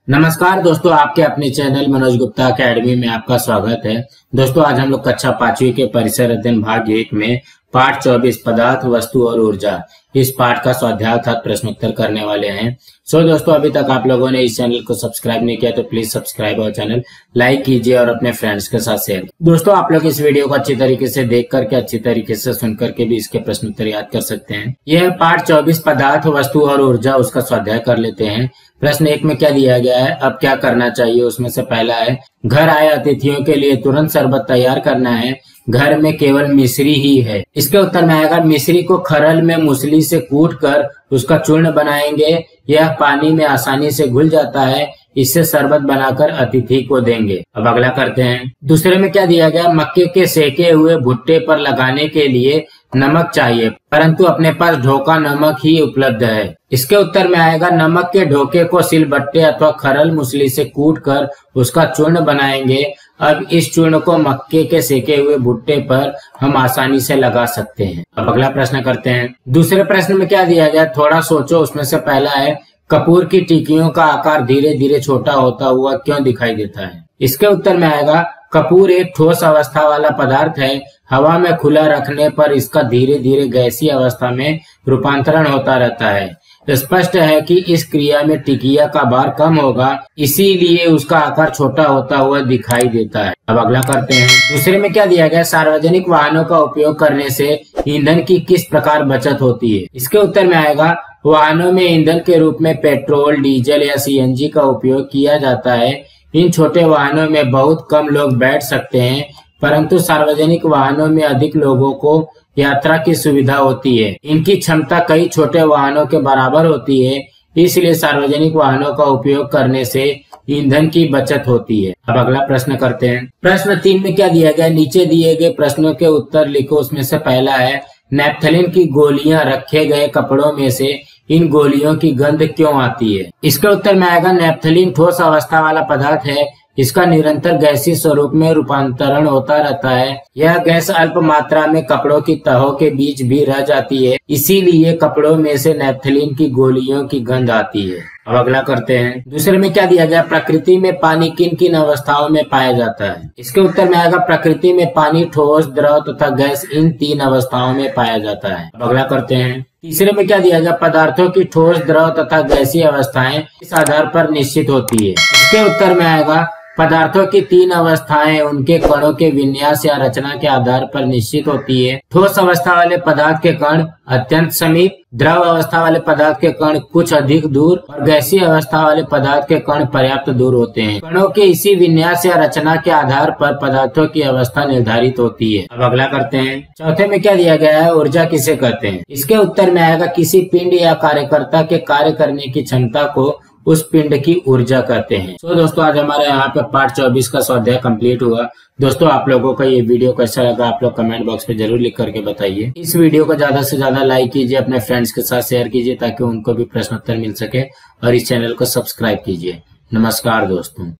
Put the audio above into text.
नमस्कार दोस्तों, आपके अपने चैनल मनोज गुप्ता अकेडमी में आपका स्वागत है। दोस्तों, आज हम लोग कक्षा 5वीं के परिसर अध्ययन भाग 1 में पाठ 24 पदार्थ, वस्तु और ऊर्जा, इस पाठ का स्वाध्याय अर्थात प्रश्नोत्तर करने वाले हैं। दोस्तों, अभी तक आप लोगों ने इस चैनल को सब्सक्राइब नहीं किया तो प्लीज सब्सक्राइब और चैनल लाइक कीजिए और अपने फ्रेंड्स के साथ शेयर। दोस्तों, आप लोग इस वीडियो को अच्छी तरीके से देख करके, अच्छी तरीके से सुन करके भी इसके प्रश्नोत्तर याद कर सकते हैं। यह पाठ 24 पदार्थ, वस्तु और ऊर्जा, उसका स्वाध्याय कर लेते हैं। प्रश्न 1 में क्या दिया गया है, अब क्या करना चाहिए, उसमें से पहला है घर आए अतिथियों के लिए तुरंत शरबत तैयार करना है, घर में केवल मिश्री ही है। इसके उत्तर में आएगा मिश्री को खरल में मूसली से कूट कर उसका चूर्ण बनाएंगे, यह पानी में आसानी से घुल जाता है, इससे शरबत बनाकर अतिथि को देंगे। अब अगला करते हैं। दूसरे में क्या दिया गया, मक्के के सेके हुए भुट्टे पर लगाने के लिए नमक चाहिए, परंतु अपने पास ढोका नमक ही उपलब्ध है। इसके उत्तर में आएगा नमक के ढोके को सिलबट्टे अथवा खरल मूसली से कूट कर उसका चूर्ण बनाएंगे। अब इस चूर्ण को मक्के के सेके हुए भुट्टे पर हम आसानी से लगा सकते हैं। अब अगला प्रश्न करते हैं। दूसरे प्रश्न में क्या दिया गया, थोड़ा सोचो। उसमें से पहला है कपूर की टिक्कियों का आकार धीरे धीरे छोटा होता हुआ क्यों दिखाई देता है। इसके उत्तर में आएगा कपूर एक ठोस अवस्था वाला पदार्थ है, हवा में खुला रखने पर इसका धीरे धीरे गैसीय अवस्था में रूपांतरण होता रहता है। स्पष्ट है कि इस क्रिया में टिकिया का भार कम होगा, इसीलिए उसका आकार छोटा होता हुआ दिखाई देता है। अब अगला करते हैं। दूसरे में क्या दिया गया, सार्वजनिक वाहनों का उपयोग करने से ईंधन की किस प्रकार बचत होती है। इसके उत्तर में आएगा वाहनों में ईंधन के रूप में पेट्रोल, डीजल या सीएनजी का उपयोग किया जाता है। इन छोटे वाहनों में बहुत कम लोग बैठ सकते हैं, परंतु सार्वजनिक वाहनों में अधिक लोगों को यात्रा की सुविधा होती है। इनकी क्षमता कई छोटे वाहनों के बराबर होती है, इसलिए सार्वजनिक वाहनों का उपयोग करने से ईंधन की बचत होती है। अब अगला प्रश्न करते हैं। प्रश्न 3 में क्या दिया गया, नीचे दिए गए प्रश्नों के उत्तर लिखो। उसमें से पहला है नैप्थलीन की गोलियां रखे गए कपड़ों में से इन गोलियों की गंध क्यों आती है। इसके उत्तर में आएगा नैप्थलीन ठोस अवस्था वाला पदार्थ है, इसका निरंतर गैसीय स्वरूप में रूपांतरण होता रहता है। यह गैस अल्प मात्रा में कपड़ों की तहों के बीच भी रह जाती है, इसीलिए कपड़ों में से नैप्थलीन की गोलियों की गंध आती है। अब अगला करते हैं। दूसरे में क्या दिया गया, प्रकृति में पानी किन किन अवस्थाओं में पाया जाता है। इसके उत्तर में आएगा प्रकृति में पानी ठोस, द्रव तथा गैस, इन 3 अवस्थाओं में पाया जाता है। अब अगला करते हैं। तीसरे में क्या दिया गया, पदार्थों की ठोस, द्रव तथा गैसीय अवस्थाएं इस आधार पर निश्चित होती है। इसके उत्तर में आएगा पदार्थों की 3 अवस्थाएं उनके कणों के विन्यास या रचना के आधार पर निश्चित होती है। ठोस अवस्था वाले पदार्थ के कण अत्यंत समीप, द्रव अवस्था वाले पदार्थ के कण कुछ अधिक दूर और गैसीय अवस्था वाले पदार्थ के कण पर्याप्त दूर होते हैं। कणों के इसी विन्यास या रचना के आधार पर पदार्थों की अवस्था निर्धारित होती है। अब अगला करते हैं। चौथे में क्या दिया गया है, ऊर्जा किसे कहते हैं। इसके उत्तर में आएगा किसी पिंड या कार्यकर्ता के कार्य करने की क्षमता को उस पिंड की ऊर्जा कहते हैं। दोस्तों, आज हमारे यहाँ पे पाठ 24 का स्वाध्याय कंप्लीट हुआ। दोस्तों, आप लोगों को ये वीडियो कैसा लगा आप लोग कमेंट बॉक्स में जरूर लिख करके बताइए। इस वीडियो को ज्यादा से ज्यादा लाइक कीजिए, अपने फ्रेंड्स के साथ शेयर कीजिए ताकि उनको भी प्रश्नोत्तर मिल सके, और इस चैनल को सब्सक्राइब कीजिए। नमस्कार दोस्तों।